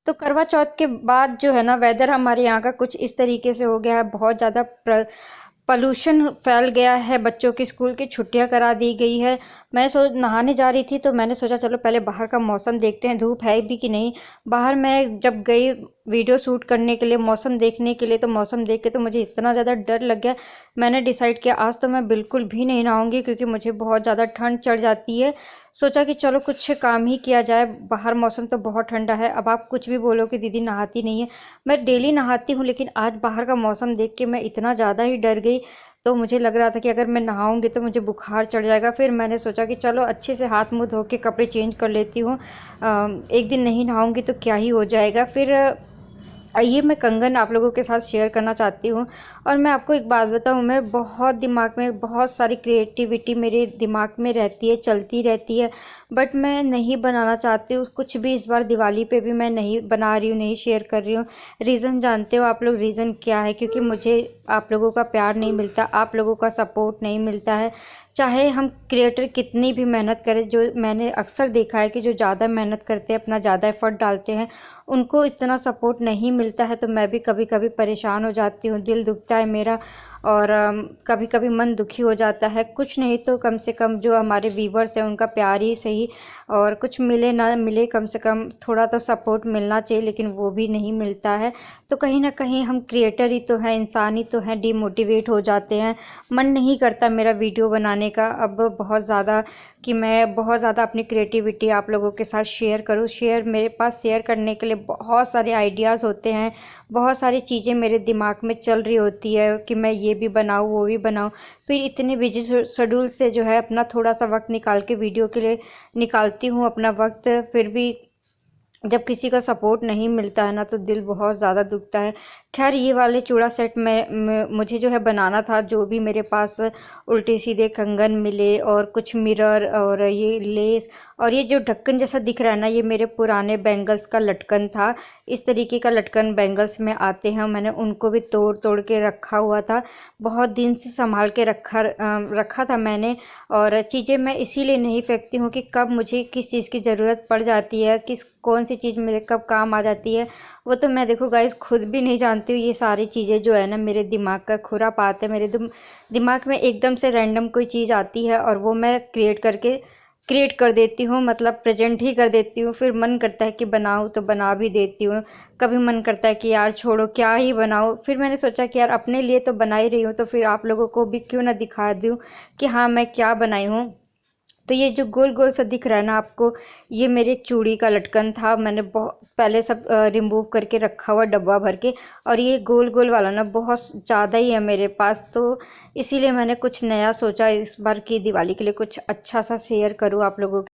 तो करवा चौथ के बाद जो है ना वेदर हमारे यहाँ का कुछ इस तरीके से हो गया है, बहुत ज़्यादा पॉल्यूशन फैल गया है, बच्चों की स्कूल की छुट्टियां करा दी गई है। मैं नहाने जा रही थी तो मैंने सोचा चलो पहले बाहर का मौसम देखते हैं, धूप है भी कि नहीं। बाहर मैं जब गई वीडियो शूट करने के लिए, मौसम देखने के लिए, तो मौसम देख के तो मुझे इतना ज़्यादा डर लग गया। मैंने डिसाइड किया आज तो मैं बिल्कुल भी नहीं नहाऊंगी, क्योंकि मुझे बहुत ज़्यादा ठंड चढ़ जाती है। सोचा कि चलो कुछ काम ही किया जाए, बाहर मौसम तो बहुत ठंडा है। अब आप कुछ भी बोलो कि दीदी नहाती नहीं है, मैं डेली नहाती हूँ, लेकिन आज बाहर का मौसम देख के मैं इतना ज़्यादा ही डर गई। तो मुझे लग रहा था कि अगर मैं नहाऊंगी तो मुझे बुखार चढ़ जाएगा। फिर मैंने सोचा कि चलो अच्छे से हाथ मुंह धो के कपड़े चेंज कर लेती हूँ, एक दिन नहीं नहाऊंगी तो क्या ही हो जाएगा। फिर ये मैं कंगन आप लोगों के साथ शेयर करना चाहती हूँ। और मैं आपको एक बात बताऊँ, मैं बहुत दिमाग में बहुत सारी क्रिएटिविटी मेरे दिमाग में रहती है, चलती रहती है, बट मैं नहीं बनाना चाहती हूँ कुछ भी। इस बार दिवाली पे भी मैं नहीं बना रही हूँ, नहीं शेयर कर रही हूँ। रीज़न जानते हो आप लोग रीज़न क्या है? क्योंकि मुझे आप लोगों का प्यार नहीं मिलता, आप लोगों का सपोर्ट नहीं मिलता है। चाहे हम क्रिएटर कितनी भी मेहनत करें, जो मैंने अक्सर देखा है कि जो ज़्यादा मेहनत करते हैं, अपना ज़्यादा एफर्ट डालते हैं, उनको इतना सपोर्ट नहीं मिलता है। तो मैं भी कभी कभी परेशान हो जाती हूँ, दिल दुखता है मेरा, और कभी कभी मन दुखी हो जाता है। कुछ नहीं तो कम से कम जो हमारे व्यूवर्स हैं उनका प्यार ही सही, और कुछ मिले ना मिले कम से कम थोड़ा तो सपोर्ट मिलना चाहिए, लेकिन वो भी नहीं मिलता है। तो कहीं ना कहीं हम क्रिएटर ही तो हैं, इंसान ही तो हैं, डिमोटिवेट हो जाते हैं। मन नहीं करता मेरा वीडियो बनाने का अब बहुत ज़्यादा, कि मैं बहुत ज़्यादा अपनी क्रिएटिविटी आप लोगों के साथ शेयर करूँ। मेरे पास शेयर करने के लिए बहुत सारे आइडियाज़ होते हैं, बहुत सारी चीज़ें मेरे दिमाग में चल रही होती है कि मैं ये भी बनाऊँ वो भी बनाऊँ। फिर इतने बिजी शेड्यूल से जो है अपना थोड़ा सा वक्त निकाल के वीडियो के लिए निकालती हूँ अपना वक्त। फिर भी जब किसी का सपोर्ट नहीं मिलता है ना तो दिल बहुत ज़्यादा दुखता है। खैर ये वाले चूड़ा सेट में मुझे जो है बनाना था, जो भी मेरे पास उल्टे सीधे कंगन मिले और कुछ मिरर और ये लेस और ये जो ढक्कन जैसा दिख रहा है ना, ये मेरे पुराने बैंगल्स का लटकन था। इस तरीके का लटकन बैंगल्स में आते हैं, मैंने उनको भी तोड़ तोड़ के रखा हुआ था, बहुत दिन से संभाल के रखा था मैंने। और चीज़ें मैं इसीलिए नहीं फेंकती हूँ कि कब मुझे किस चीज़ की ज़रूरत पड़ जाती है, कौन सी चीज़ मेरे कब काम आ जाती है, वो तो मैं देखो गाइस खुद भी नहीं जानती हूँ। ये सारी चीज़ें जो है ना मेरे दिमाग का खुरापात है। मेरे दिमाग में एकदम से रैंडम कोई चीज़ आती है और वो मैं क्रिएट कर देती हूँ, मतलब प्रेजेंट ही कर देती हूँ। फिर मन करता है कि बनाऊँ तो बना भी देती हूँ, कभी मन करता है कि यार छोड़ो क्या ही बनाऊँ। फिर मैंने सोचा कि यार अपने लिए तो बना ही रही हूँ, तो फिर आप लोगों को भी क्यों ना दिखा दूँ कि हाँ मैं क्या बनाई हूँ। तो ये जो गोल गोल सा दिख रहा है ना आपको, ये मेरे चूड़ी का लटकन था, मैंने बहुत पहले सब रिमूव करके रखा हुआ डब्बा भर के। और ये गोल गोल वाला ना बहुत ज़्यादा ही है मेरे पास, तो इसीलिए मैंने कुछ नया सोचा इस बार की दिवाली के लिए कुछ अच्छा सा शेयर करूँ आप लोगों के।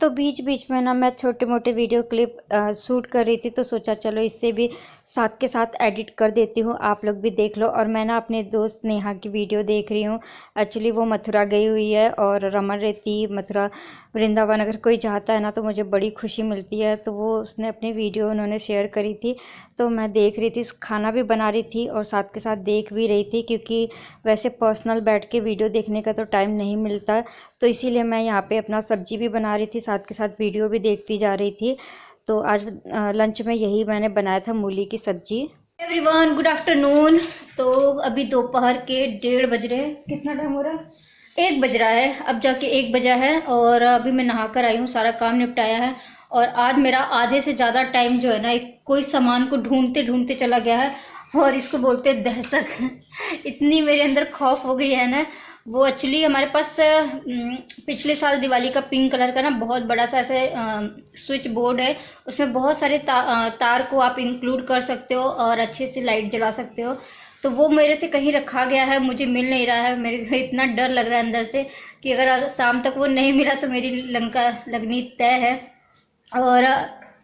तो बीच बीच में ना मैं छोटे मोटे वीडियो क्लिप शूट कर रही थी, तो सोचा चलो इससे भी साथ के साथ एडिट कर देती हूँ, आप लोग भी देख लो। और मैं ना अपने दोस्त नेहा की वीडियो देख रही हूँ। एक्चुअली वो मथुरा गई हुई है और रमन रेती मथुरा वृंदावन अगर कोई जाता है ना तो मुझे बड़ी खुशी मिलती है। तो वो उसने अपनी वीडियो उन्होंने शेयर करी थी, तो मैं देख रही थी, खाना भी बना रही थी और साथ के साथ देख भी रही थी, क्योंकि वैसे पर्सनल बैठ के वीडियो देखने का तो टाइम नहीं मिलता। तो इसीलिए मैं यहाँ पे अपना सब्जी भी बना रही थी, साथ के साथ वीडियो भी देखती जा रही थी। तो आज लंच में यही मैंने बनाया था, मूली की सब्जी। Everyone good afternoon. तो अभी दोपहर के 1:30 बज रहे हैं, कितना टाइम हो रहा है, 1 बज रहा है, अब जाके 1 बजा है। और अभी मैं नहा कर आई हूँ, सारा काम निपटाया है। और आज मेरा आधे से ज़्यादा टाइम जो है ना एक कोई सामान को ढूंढते ढूंढते चला गया है, और इसको बोलते हैं दहशत। इतनी मेरे अंदर खौफ हो गई है ना। वो एक्चुअली हमारे पास पिछले साल दिवाली का पिंक कलर का ना बहुत बड़ा सा ऐसे स्विच बोर्ड है, उसमें बहुत सारे तार को आप इंक्लूड कर सकते हो और अच्छे से लाइट जला सकते हो। तो वो मेरे से कहीं रखा गया है, मुझे मिल नहीं रहा है। मेरे को इतना डर लग रहा है अंदर से कि अगर शाम तक वो नहीं मिला तो मेरी लंका लगनी तय है। और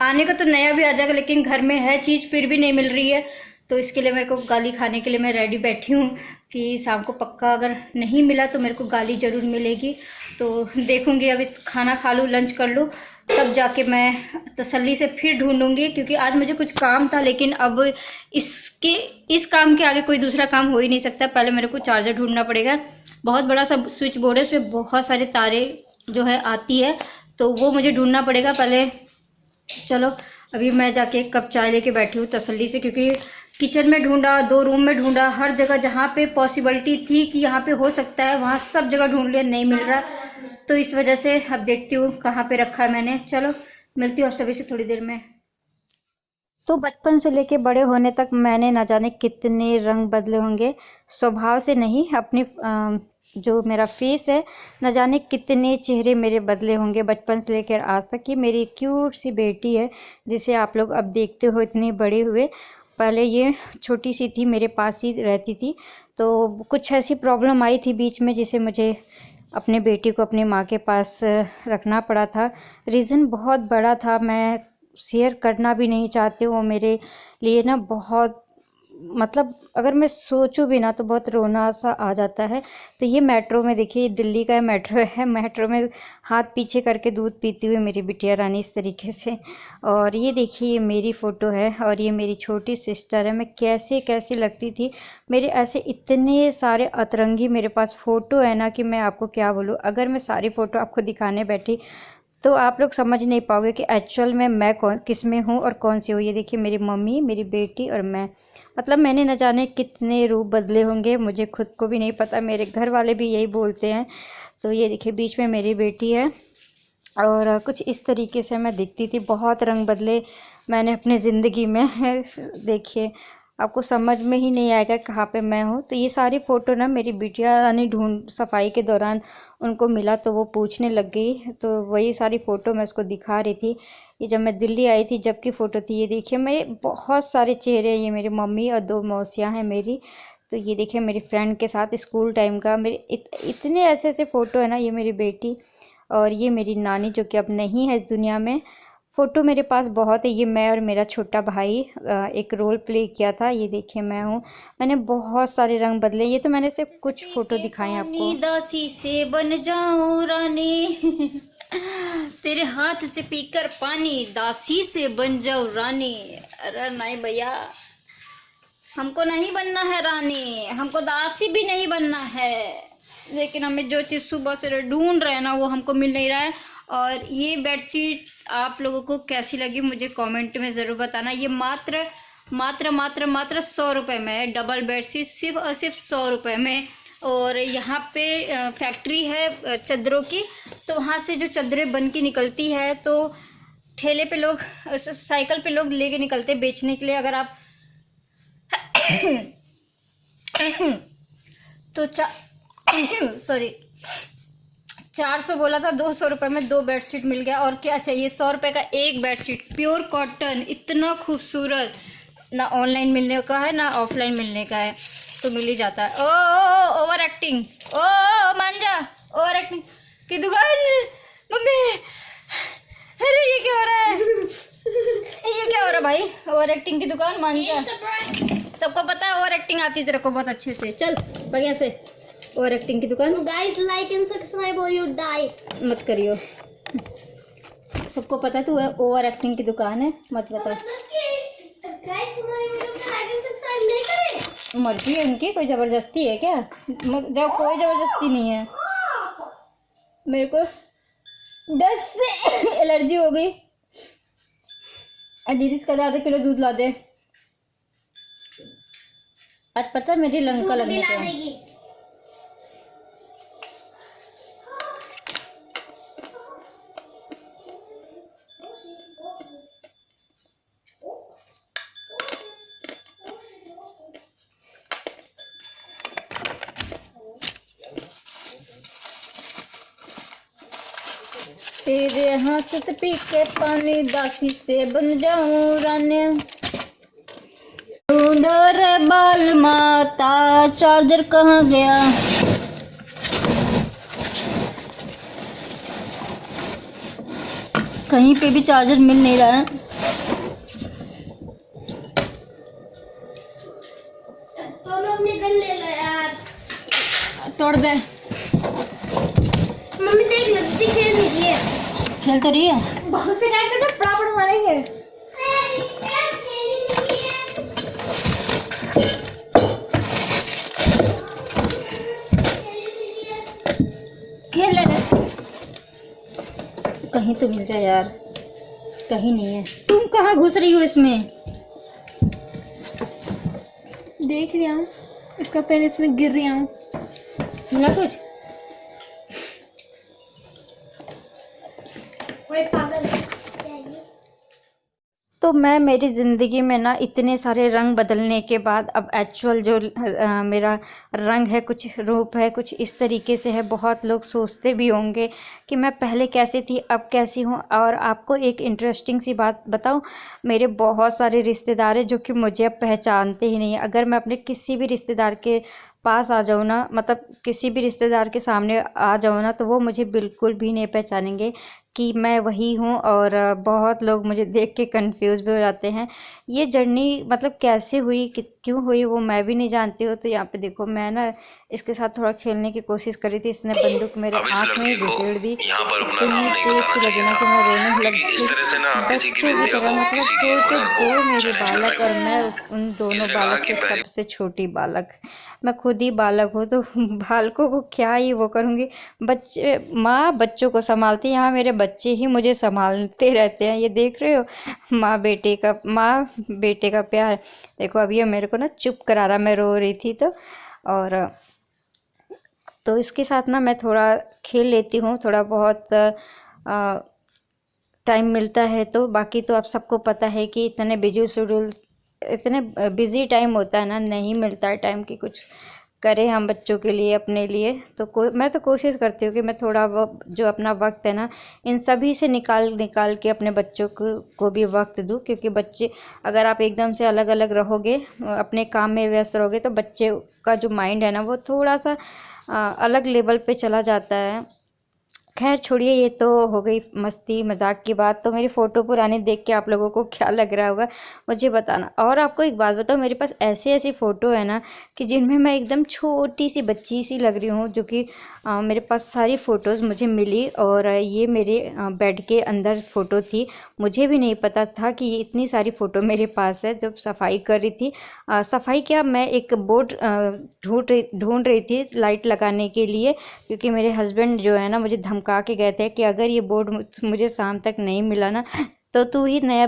आने का तो नया भी आ जाएगा, लेकिन घर में है चीज़ फिर भी नहीं मिल रही है। तो इसके लिए मेरे को गाली खाने के लिए मैं रेडी बैठी हूँ कि शाम को पक्का अगर नहीं मिला तो मेरे को गाली ज़रूर मिलेगी। तो देखूँगी, अभी खाना खा लूँ, लंच कर लूँ, तब जाके मैं तसल्ली से फिर ढूंढूंगी। क्योंकि आज मुझे कुछ काम था, लेकिन अब इस काम के आगे कोई दूसरा काम हो ही नहीं सकता। पहले मेरे को चार्जर ढूंढना पड़ेगा। बहुत बड़ा सा स्विच बोर्ड है, उसमें बहुत सारे तारे जो है आती है, तो वो मुझे ढूंढना पड़ेगा पहले। चलो अभी मैं जाके एक कप चाय लेके बैठी हूँ तसल्ली से, क्योंकि किचन में ढूंढा, 2 रूम में ढूंढा, हर जगह जहाँ पे पॉसिबिलिटी थी कि यहाँ पे हो सकता है वहाँ सब जगह ढूंढ लिया, नहीं मिल रहा। तो इस वजह से अब देखती हूँ कहाँ पे रखा है मैंने। चलो मिलती हूँ आप सभी से थोड़ी देर में। तो बचपन से लेके बड़े होने तक मैंने ना जाने कितने रंग बदले होंगे, स्वभाव से नहीं, अपनी जो मेरा फेस है, न जाने कितने चेहरे मेरे बदले होंगे बचपन से लेकर आज तक। ये मेरी क्यूट सी बेटी है जिसे आप लोग अब देखते हो इतने बड़े हुए। पहले ये छोटी सी थी, मेरे पास ही रहती थी, तो कुछ ऐसी प्रॉब्लम आई थी बीच में जिसे मुझे अपने बेटी को अपनी माँ के पास रखना पड़ा था। रीज़न बहुत बड़ा था, मैं शेयर करना भी नहीं चाहती हूँ। मेरे लिए ना बहुत, मतलब अगर मैं सोचूं भी ना तो बहुत रोना सा आ जाता है। तो ये मेट्रो में देखिए, दिल्ली का मेट्रो है, मेट्रो में हाथ पीछे करके दूध पीती हुई मेरी बिटिया रानी इस तरीके से। और ये देखिए, ये मेरी फ़ोटो है और ये मेरी छोटी सिस्टर है। मैं कैसे कैसे लगती थी, मेरे ऐसे इतने सारे अतरंगी मेरे पास फ़ोटो है ना कि मैं आपको क्या बोलूँ। अगर मैं सारी फ़ोटो आपको दिखाने बैठी तो आप लोग समझ नहीं पाओगे कि एक्चुअल में मैं कौन किस में हूँ और कौन सी हूँ। ये देखिए, मेरी मम्मी, मेरी बेटी और मैं, मतलब मैंने न जाने कितने रूप बदले होंगे, मुझे खुद को भी नहीं पता, मेरे घर वाले भी यही बोलते हैं। तो ये देखिए, बीच में मेरी बेटी है और कुछ इस तरीके से मैं दिखती थी। बहुत रंग बदले मैंने अपनी ज़िंदगी में देखिए, आपको समझ में ही नहीं आएगा कहाँ पे मैं हूँ। तो ये सारी फ़ोटो ना मेरी बिटिया रानी ढूंढ सफाई के दौरान उनको मिला तो वो पूछने लग गई, तो वही सारी फ़ोटो मैं उसको दिखा रही थी। ये जब मैं दिल्ली आई थी जब की फ़ोटो थी। ये देखिए, मेरे बहुत सारे चेहरे, ये मेरी मम्मी और 2 मौसियाँ हैं मेरी। तो ये देखिए, मेरी फ्रेंड के साथ स्कूल टाइम का मेरे इतने ऐसे ऐसे फ़ोटो है ना। ये मेरी बेटी और ये मेरी नानी जो कि अब नहीं है इस दुनिया में। फ़ोटो मेरे पास बहुत है। ये मैं और मेरा छोटा भाई एक रोल प्ले किया था। ये देखिए, मैं हूँ। मैंने बहुत सारे रंग बदले। ये तो मैंने सिर्फ कुछ फ़ोटो दिखाई आपको। दासी से बन जाऊं रानी तेरे हाथ से पीकर पानी, दासी से बन जाऊं रानी। अरे नहीं भैया, हमको नहीं बनना है रानी, हमको दासी भी नहीं बनना है। लेकिन हमें जो चीज़ सुबह से ढूंढ रहे हैं ना वो हमको मिल नहीं रहा है। और ये बेडशीट आप लोगों को कैसी लगी मुझे कमेंट में ज़रूर बताना। ये मात्र मात्र मात्र मात्र 100 रुपये में है, डबल बेडशीट सिर्फ और सिर्फ 100 रुपये में। और यहाँ पे फैक्ट्री है चादरों की, तो वहाँ से जो चादरें बन के निकलती है तो ठेले पे लोग, साइकिल पे लोग लेके निकलते बेचने के लिए। अगर आप तो सॉरी 400 बोला था, 200 रुपये में 2 बेडशीट मिल गया। और क्या चाहिए, 100 रुपये का एक बेडशीट, प्योर कॉटन, इतना खूबसूरत। ना ऑनलाइन मिलने का है ना ऑफलाइन मिलने का है, तो मिल ही जाता है। ओ ओवर एक्टिंग, ओ मान जा, ओवर एक्टिंग की दुकान। मम्मी, अरे ये क्या हो रहा है ये क्या हो रहा है भाई, ओवर एक्टिंग की दुकान, मान जा। सबको पता है ओवर एक्टिंग आती तेरे को बहुत अच्छे से। चल बढ़िया से, ओवर एक्टिंग की दुकान। गाइस लाइक एंड सब्सक्राइब और यू डाई मत करियो, सबको पता है तू ओवर एक्टिंग की दुकान है, मत बता। मर्जी है उनकी, कोई जबरदस्ती है क्या? जब कोई जबरदस्ती नहीं है। मेरे को डस्ट से एलर्जी हो गई। दीदी इसका आधा किलो दूध ला दे। आज पता है मेरी लंका लगने को। तेरे हाथ से पी के पानी, दासी से बन जाऊं रानी। रे बाल माता, चार्जर कहाँ गया? कहीं पे भी चार्जर मिल नहीं रहा है। तो मम्मी गन ले लो यार, तोड़ दे। मम्मी देख लगती खेल रही है, खेल तो रही है। बहुत से टाइम पे तो प्रॉब्लम मारेंगे। खेल ले, कहीं तो मिल जाए यार, कहीं नहीं है। तुम कहाँ कहाँ घुस रही हो इसमें? देख रही हूँ, इसका पेन इसमें गिर रही हूँ। मिला कुछ? पागल तो मैं मेरी ज़िंदगी में ना इतने सारे रंग बदलने के बाद अब एक्चुअल जो मेरा रंग है, कुछ रूप है, कुछ इस तरीके से है। बहुत लोग सोचते भी होंगे कि मैं पहले कैसी थी, अब कैसी हूँ। और आपको एक इंटरेस्टिंग सी बात बताऊँ, मेरे बहुत सारे रिश्तेदार हैं जो कि मुझे अब पहचानते ही नहीं हैं। अगर मैं अपने किसी भी रिश्तेदार के पास आ जाऊँ ना, मतलब किसी भी रिश्तेदार के सामने आ जाऊँ ना, तो वो मुझे बिल्कुल भी नहीं पहचानेंगे कि मैं वही हूँ। और बहुत लोग मुझे देख के कंफ्यूज भी हो जाते हैं। ये जर्नी मतलब कैसे हुई, क्यों हुई, वो मैं भी नहीं जानती हूँ। तो यहाँ पे देखो, मैं ना इसके साथ थोड़ा खेलने की कोशिश करी थी, इसने बंदूक मेरे आँख में घुसेड़ दी। इतनी तेज की लगी ना कि मैं रोने लग गई। बच्चों की तरह, मतलब सोचो, दो मेरे बालक और मैं उन दोनों बालक से सबसे छोटी बालक। मैं खुद ही बालक हूँ, तो बालकों को क्या ही वो करूँगी। बच्चे, माँ बच्चों को संभालती है, यहाँ मेरे बच्चे ही मुझे संभालते रहते हैं। ये देख रहे हो, माँ बेटे का प्यार। देखो अभी ये मेरे को ना चुप करा रहा, मैं रो रही थी तो। और तो इसके साथ ना मैं थोड़ा खेल लेती हूँ, थोड़ा बहुत टाइम मिलता है तो। बाकी तो आप सबको पता है कि इतने बिजी शेड्यूल, इतने बिजी टाइम होता है ना, नहीं मिलता है टाइम कि कुछ करें हम बच्चों के लिए, अपने लिए। तो मैं तो कोशिश करती हूँ कि मैं थोड़ा वो जो अपना वक्त है ना, इन सभी से निकाल निकाल के अपने बच्चों को भी वक्त दूँ। क्योंकि बच्चे, अगर आप एकदम से अलग अलग रहोगे, अपने काम में व्यस्त रहोगे, तो बच्चे का जो माइंड है ना, वो थोड़ा सा अलग लेवल पे चला जाता है। खैर छोड़िए, ये तो हो गई मस्ती मजाक की बात। तो मेरी फ़ोटो पुरानी देख के आप लोगों को क्या लग रहा होगा, मुझे बताना। और आपको एक बात बताओ, मेरे पास ऐसी ऐसी फ़ोटो है ना कि जिनमें मैं एकदम छोटी सी बच्ची सी लग रही हूँ, जो कि मेरे पास सारी फ़ोटोज़ मुझे मिली। और ये मेरे बेड के अंदर फ़ोटो थी। मुझे भी नहीं पता था कि ये इतनी सारी फ़ोटो मेरे पास है। जब सफाई कर रही थी, सफाई क्या, मैं एक बोर्ड ढूंढ रही थी लाइट लगाने के लिए। क्योंकि मेरे हस्बैंड जो है ना, मुझे धमका के गए थे कि अगर ये बोर्ड मुझे शाम तक नहीं मिला ना, तो तू ही नया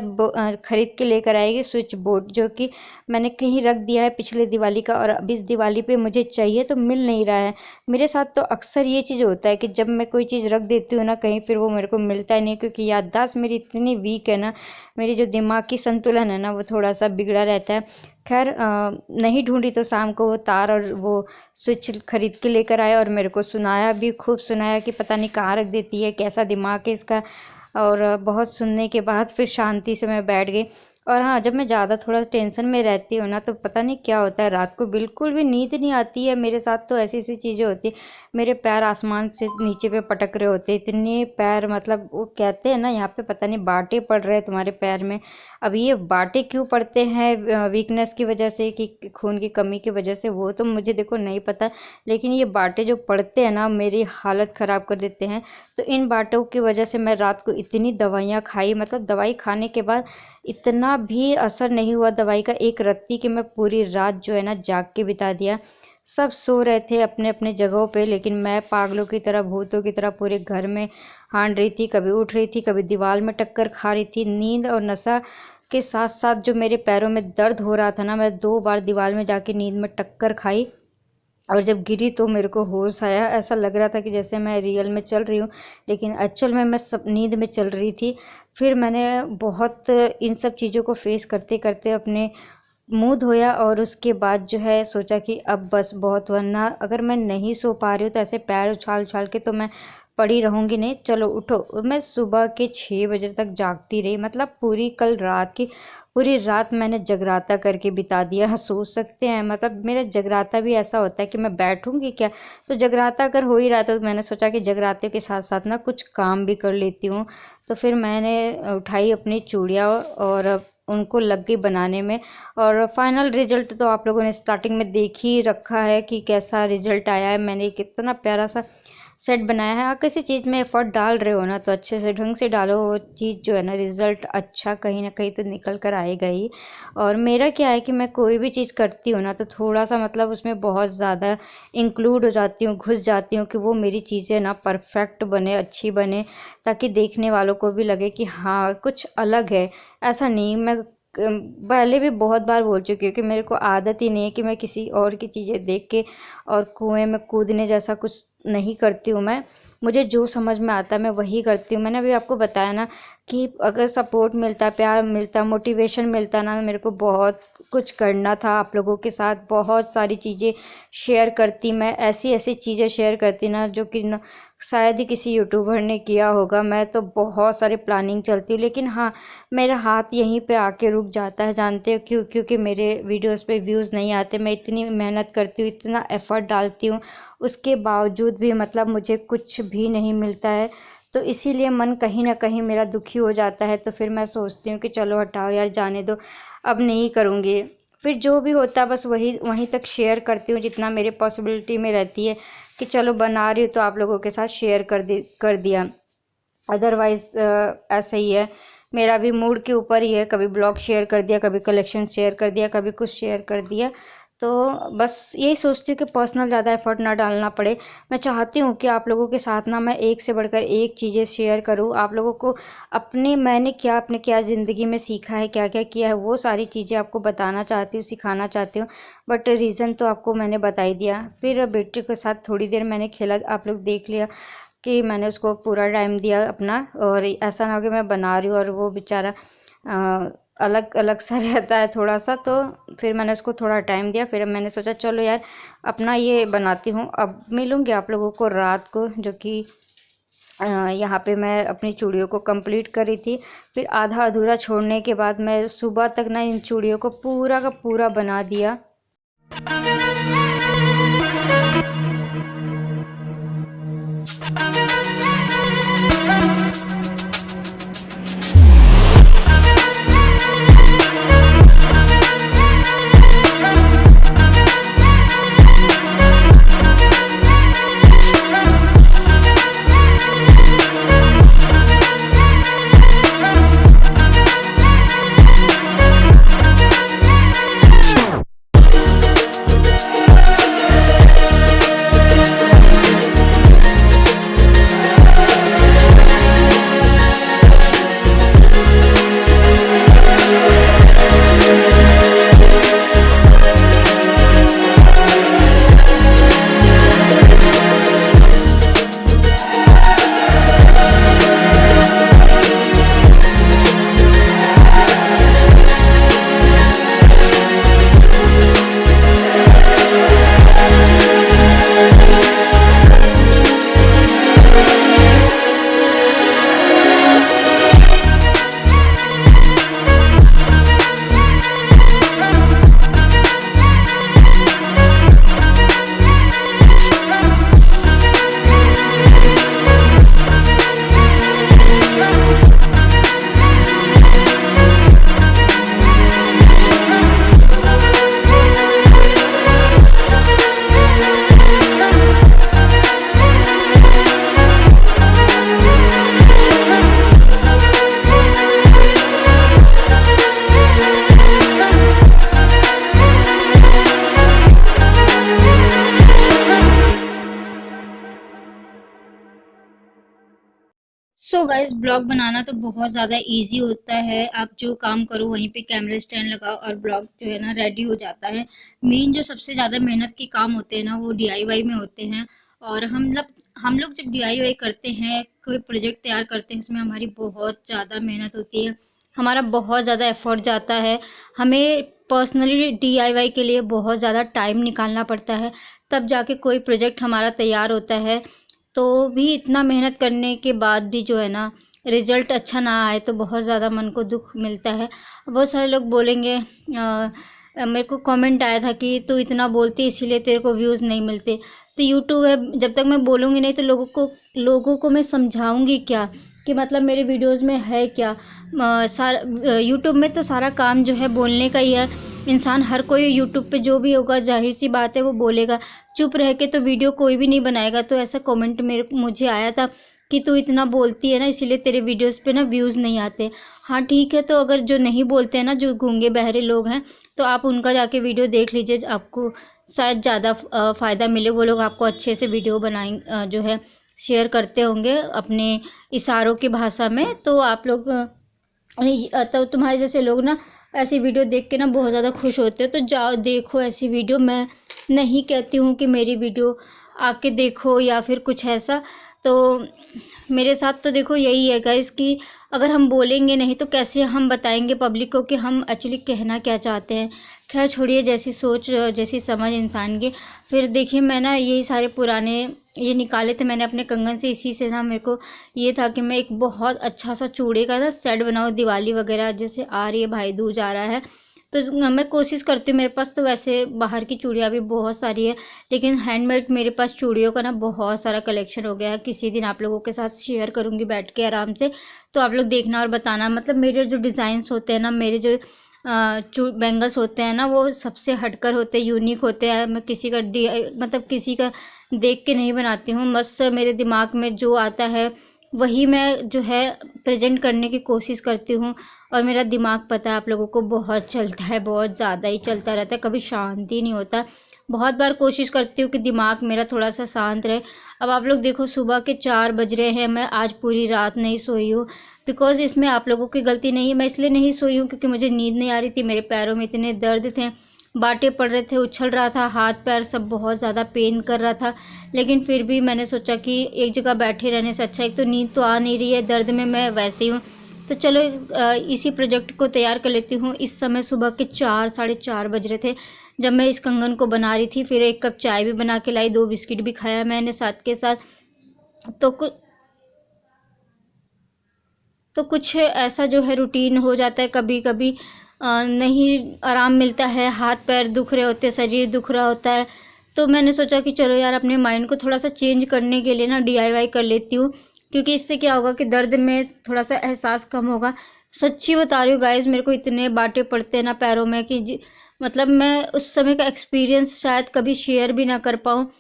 खरीद के लेकर आएगी स्विच बोर्ड, जो कि मैंने कहीं रख दिया है पिछले दिवाली का, और अब इस दिवाली पे मुझे चाहिए तो मिल नहीं रहा है। मेरे साथ तो अक्सर ये चीज़ होता है कि जब मैं कोई चीज़ रख देती हूँ ना कहीं, फिर वो मेरे को मिलता ही नहीं। क्योंकि याददाश्त मेरी इतनी वीक है ना, मेरी जो दिमाग की संतुलन है ना, वो थोड़ा सा बिगड़ा रहता है। खैर नहीं ढूंढी तो शाम को वो तार और वो स्विच खरीद के लेकर आया, और मेरे को सुनाया भी, खूब सुनाया कि पता नहीं कहाँ रख देती है, कैसा दिमाग है इसका। और बहुत सुनने के बाद फिर शांति से मैं बैठ गई। और हाँ, जब मैं ज़्यादा थोड़ा टेंशन में रहती हूँ ना, तो पता नहीं क्या होता है, रात को बिल्कुल भी नींद नहीं आती है। मेरे साथ तो ऐसी ऐसी चीज़ें होती है, मेरे पैर आसमान से नीचे पे पटक रहे होते हैं, इतने पैर, मतलब वो कहते हैं ना, यहाँ पे पता नहीं बांटे पड़ रहे हैं तुम्हारे पैर में। अब ये बांटे क्यों पड़ते हैं, वीकनेस की वजह से कि खून की कमी की वजह से, वो तो मुझे देखो नहीं पता। लेकिन ये बांटे जो पड़ते हैं ना, मेरी हालत ख़राब कर देते हैं। तो इन बांटों की वजह से मैं रात को इतनी दवाइयाँ खाई, मतलब दवाई खाने के बाद इतना भी असर नहीं हुआ दवाई का एक रत्ती, कि मैं पूरी रात जो है ना जाग के बिता दिया। सब सो रहे थे अपने अपने जगहों पे, लेकिन मैं पागलों की तरह, भूतों की तरह पूरे घर में हांड रही थी। कभी उठ रही थी, कभी दीवार में टक्कर खा रही थी। नींद और नशा के साथ साथ जो मेरे पैरों में दर्द हो रहा था ना, मैं 2 बार दीवार में जाके नींद में टक्कर खाई। और जब गिरी तो मेरे को होश आया, ऐसा लग रहा था कि जैसे मैं रियल में चल रही हूँ, लेकिन एक्चुअल में मैं सब नींद में चल रही थी। फिर मैंने बहुत इन सब चीज़ों को फेस करते करते अपने मुंह धोया, और उसके बाद जो है सोचा कि अब बस बहुत, वरना अगर मैं नहीं सो पा रही हूँ तो ऐसे पैर उछाल उछाल के तो मैं पड़ी रहूँगी नहीं। चलो उठो। मैं सुबह के 6 बजे तक जागती रही, मतलब पूरी कल रात की पूरी रात मैंने जगराता करके बिता दिया। हाँ, सोच सकते हैं, मतलब मेरा जगराता भी ऐसा होता है कि मैं बैठूंगी क्या। तो जगराता अगर हो ही रहा था, तो मैंने सोचा कि जगराते के साथ साथ ना कुछ काम भी कर लेती हूँ। तो फिर मैंने उठाई अपनी चूड़ियाँ और उनको लग गई बनाने में। और फाइनल रिजल्ट तो आप लोगों ने स्टार्टिंग में देख ही रखा है कि कैसा रिजल्ट आया है। मैंने कितना प्यारा सा सेट बनाया है। आप किसी चीज़ में एफ़र्ट डाल रहे हो ना तो अच्छे से ढंग से डालो, वो चीज़ जो है ना रिज़ल्ट अच्छा कहीं न कहीं तो निकल कर आएगा ही। और मेरा क्या है कि मैं कोई भी चीज़ करती हूँ ना तो थोड़ा-सा मतलब उसमें बहुत ज़्यादा इंक्लूड हो जाती हूँ, घुस जाती हूँ कि वो मेरी चीज़ें ना परफ़ेक्ट बने, अच्छी बने, ताकि देखने वालों को भी लगे कि हाँ, कुछ अलग है। ऐसा नहीं, मैं पहले भी बहुत बार बोल चुकी हूँ कि मेरे को आदत ही नहीं है कि मैं किसी और की चीज़ें देख के और कुएँ में कूदने जैसा कुछ नहीं करती हूँ मैं। मुझे जो समझ में आता है मैं वही करती हूँ। मैंने अभी आपको बताया ना कि अगर सपोर्ट मिलता, प्यार मिलता, मोटिवेशन मिलता ना, मेरे को बहुत कुछ करना था आप लोगों के साथ, बहुत सारी चीज़ें शेयर करती मैं, ऐसी-ऐसी चीज़ें शेयर करती ना जो कि ना शायद ही किसी यूट्यूबर ने किया होगा। मैं तो बहुत सारी प्लानिंग चलती हूँ, लेकिन हाँ, मेरा हाथ यहीं पे आके रुक जाता है। जानते हो क्यों? क्योंकि मेरे वीडियोज़ पे व्यूज़ नहीं आते। मैं इतनी मेहनत करती हूँ, इतना एफ़र्ट डालती हूँ, उसके बावजूद भी मतलब मुझे कुछ भी नहीं मिलता है। तो इसीलिए मन कहीं न कहीं मेरा दुखी हो जाता है। तो फिर मैं सोचती हूँ कि चलो हटाओ यार, जाने दो, अब नहीं करूँगी। फिर जो भी होता है बस वही वहीं तक शेयर करती हूँ जितना मेरे पॉसिबिलिटी में रहती है कि चलो बना रही हूँ तो आप लोगों के साथ शेयर कर दिया। अदरवाइज़ ऐसा ही है, मेरा भी मूड के ऊपर ही है, कभी ब्लॉग शेयर कर दिया, कभी कलेक्शन शेयर कर दिया, कभी कुछ शेयर कर दिया। तो बस यही सोचती हूँ कि पर्सनल ज़्यादा एफ़र्ट ना डालना पड़े। मैं चाहती हूँ कि आप लोगों के साथ ना मैं एक से बढ़कर एक चीज़ें शेयर करूँ। आप लोगों को अपने क्या ज़िंदगी में सीखा है, क्या-क्या किया है, वो सारी चीज़ें आपको बताना चाहती हूँ, सिखाना चाहती हूँ। बट रीज़न तो आपको मैंने बता ही दिया। फिर बेटे के साथ थोड़ी देर मैंने खेला, आप लोग देख लिया कि मैंने उसको पूरा टाइम दिया अपना। और ऐसा ना हो कि मैं बना रही हूँ और वो बेचारा अलग अलग सा रहता है थोड़ा सा। तो फिर मैंने उसको थोड़ा टाइम दिया, फिर मैंने सोचा चलो यार अपना ये बनाती हूँ। अब मिलूँगी आप लोगों को रात को, जो कि यहाँ पे मैं अपनी चूड़ियों को कंप्लीट कर रही थी। फिर आधा अधूरा छोड़ने के बाद मैं सुबह तक ना इन चूड़ियों को पूरा का पूरा बना दिया। सो गाइस, ब्लॉग बनाना तो बहुत ज़्यादा इजी होता है। आप जो काम करो वहीं पे कैमरा स्टैंड लगाओ और ब्लॉग जो है ना रेडी हो जाता है। मेन जो सबसे ज़्यादा मेहनत के काम होते हैं ना वो डीआईवाई में होते हैं। और हम लोग जब डीआईवाई करते हैं, कोई प्रोजेक्ट तैयार करते हैं, उसमें हमारी बहुत ज़्यादा मेहनत होती है, हमारा बहुत ज़्यादा एफर्ट जाता है। हमें पर्सनली डीआईवाई के लिए बहुत ज़्यादा टाइम निकालना पड़ता है, तब जाके कोई प्रोजेक्ट हमारा तैयार होता है। तो भी इतना मेहनत करने के बाद भी जो है ना रिज़ल्ट अच्छा ना आए तो बहुत ज़्यादा मन को दुख मिलता है। बहुत सारे लोग बोलेंगे, मेरे को कमेंट आया था कि तू इतना बोलती इसीलिए तेरे को व्यूज़ नहीं मिलते। तो यूट्यूब है, जब तक मैं बोलूँगी नहीं तो लोगों को मैं समझाऊँगी क्या कि मतलब मेरे वीडियोज़ में है क्या। सारा यूट्यूब में तो सारा काम जो है बोलने का ही है। इंसान हर कोई यूट्यूब पे जो भी होगा ज़ाहिर सी बात है वो बोलेगा, चुप रह के तो वीडियो कोई भी नहीं बनाएगा। तो ऐसा कमेंट मुझे आया था कि तू इतना बोलती है ना, इसीलिए तेरे वीडियोस पे ना व्यूज़ नहीं आते। हाँ ठीक है, तो अगर जो नहीं बोलते हैं ना, जो गूंगे बहरे लोग हैं, तो आप उनका जाके वीडियो देख लीजिए, आपको शायद ज़्यादा फ़ायदा मिले। वो लोग आपको अच्छे से वीडियो जो है शेयर करते होंगे अपने इशारों की भाषा में। तो आप लोग तो तुम्हारे जैसे लोग ना ऐसी वीडियो देख के ना बहुत ज़्यादा खुश होते हैं। तो जाओ देखो ऐसी वीडियो। मैं नहीं कहती हूँ कि मेरी वीडियो आके देखो या फिर कुछ ऐसा। तो मेरे साथ तो देखो यही है गाइस कि अगर हम बोलेंगे नहीं तो कैसे हम बताएंगे पब्लिक को कि हम एक्चुअली कहना क्या चाहते हैं। खैर छोड़िए, जैसी सोच जैसी समझ इंसान की। फिर देखिए मैं ना यही सारे पुराने ये निकाले थे मैंने अपने कंगन से। इसी से ना मेरे को ये था कि मैं एक बहुत अच्छा सा चूड़े का ना सेट बनाऊँ। दिवाली वगैरह जैसे आ रही है, भाई दूज आ रहा है, तो मैं कोशिश करती हूँ। मेरे पास तो वैसे बाहर की चूड़ियाँ भी बहुत सारी है, लेकिन हैंडमेड मेरे पास चूड़ियों का ना बहुत सारा कलेक्शन हो गया है। किसी दिन आप लोगों के साथ शेयर करूँगी बैठ के आराम से, तो आप लोग देखना और बताना। मतलब मेरे जो डिज़ाइंस होते हैं ना, मेरे जो बैंगल्स होते हैं ना, वो सबसे हटकर होते हैं, यूनिक होते हैं। मैं किसी का मतलब किसी का देख के नहीं बनाती हूँ। बस मेरे दिमाग में जो आता है वही मैं जो है प्रेजेंट करने की कोशिश करती हूँ। और मेरा दिमाग पता है आप लोगों को बहुत चलता है, बहुत ज़्यादा ही चलता रहता है, कभी शांति नहीं होता। बहुत बार कोशिश करती हूँ कि दिमाग मेरा थोड़ा सा शांत रहे। अब आप लोग देखो सुबह के 4 बज रहे हैं, मैं आज पूरी रात नहीं सोई हूँ। बिकॉज़ इसमें आप लोगों की गलती नहीं है। मैं इसलिए नहीं सोई हूँ क्योंकि मुझे नींद नहीं आ रही थी। मेरे पैरों में इतने दर्द थे, बांटे पड़ रहे थे, उछल रहा था, हाथ पैर सब बहुत ज़्यादा पेन कर रहा था। लेकिन फिर भी मैंने सोचा कि एक जगह बैठे रहने से अच्छा, एक तो नींद तो आ नहीं रही है, दर्द में मैं वैसे ही हूँ, तो चलो इसी प्रोजेक्ट को तैयार कर लेती हूँ। इस समय सुबह के 4 साढ़े 4 बज रहे थे जब मैं इस कंगन को बना रही थी। फिर 1 कप चाय भी बना के लाई, 2 बिस्किट भी खाया मैंने साथ के साथ। तो कुछ ऐसा जो है रूटीन हो जाता है कभी कभी। नहीं आराम मिलता है, हाथ पैर दुख रहे होते हैं, शरीर दुख रहा होता है। तो मैंने सोचा कि चलो यार अपने माइंड को थोड़ा सा चेंज करने के लिए ना DIY कर लेती हूँ, क्योंकि इससे क्या होगा कि दर्द में थोड़ा सा एहसास कम होगा। सच्ची बता रही हूँ गाइज, मेरे को इतने बांटे पड़ते हैं ना पैरों में कि मतलब मैं उस समय का एक्सपीरियंस शायद कभी शेयर भी ना कर पाऊँ।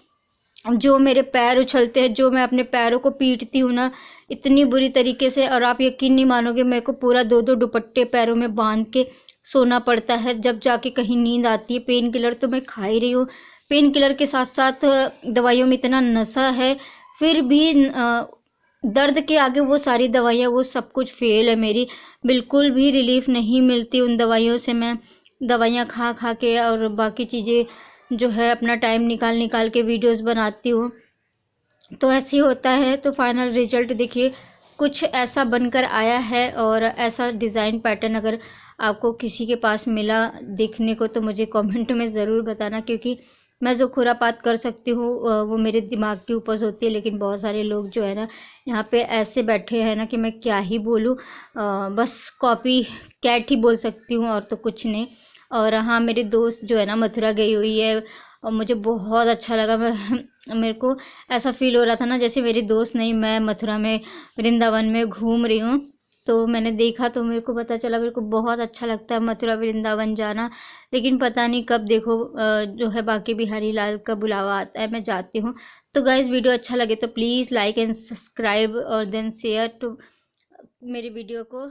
जो मेरे पैर उछलते हैं, जो मैं अपने पैरों को पीटती हूँ ना इतनी बुरी तरीके से, और आप यकीन नहीं मानोगे, मेरे को पूरा 2-2 दुपट्टे पैरों में बांध के सोना पड़ता है, जब जाके कहीं नींद आती है। पेन किलर तो मैं खा ही रही हूँ, पेन किलर के साथ साथ दवाइयों में इतना नशा है, फिर भी दर्द के आगे वो सारी दवाइयाँ, वो सब कुछ फेल है मेरी। बिल्कुल भी रिलीफ नहीं मिलती उन दवाइयों से। मैं दवाइयाँ खा खा के और बाकी चीज़ें जो है अपना टाइम निकाल निकाल के वीडियोस बनाती हूँ, तो ऐसे ही होता है। तो फाइनल रिजल्ट देखिए कुछ ऐसा बनकर आया है। और ऐसा डिज़ाइन पैटर्न अगर आपको किसी के पास मिला देखने को तो मुझे कमेंट में ज़रूर बताना, क्योंकि मैं जो खुरापात कर सकती हूँ वो मेरे दिमाग की उपज होती है। लेकिन बहुत सारे लोग जो है ना यहाँ पे ऐसे बैठे हैं ना कि मैं क्या ही बोलूँ, बस कॉपी कैट ही बोल सकती हूँ और तो कुछ नहीं। और हाँ, मेरी दोस्त जो है ना मथुरा गई हुई है, और मुझे बहुत अच्छा लगा। मेरे को ऐसा फील हो रहा था ना जैसे मेरी दोस्त नहीं, मैं मथुरा में वृंदावन में घूम रही हूँ। तो मैंने देखा तो मेरे को पता चला, मेरे को बहुत अच्छा लगता है मथुरा वृंदावन जाना। लेकिन पता नहीं कब देखो जो है बाकी बिहारी लाल का बुलावा आता है, मैं जाती हूँ। तो गाइज़ वीडियो अच्छा लगे तो प्लीज़ लाइक एंड सब्सक्राइब और देन शेयर टू मेरी वीडियो को।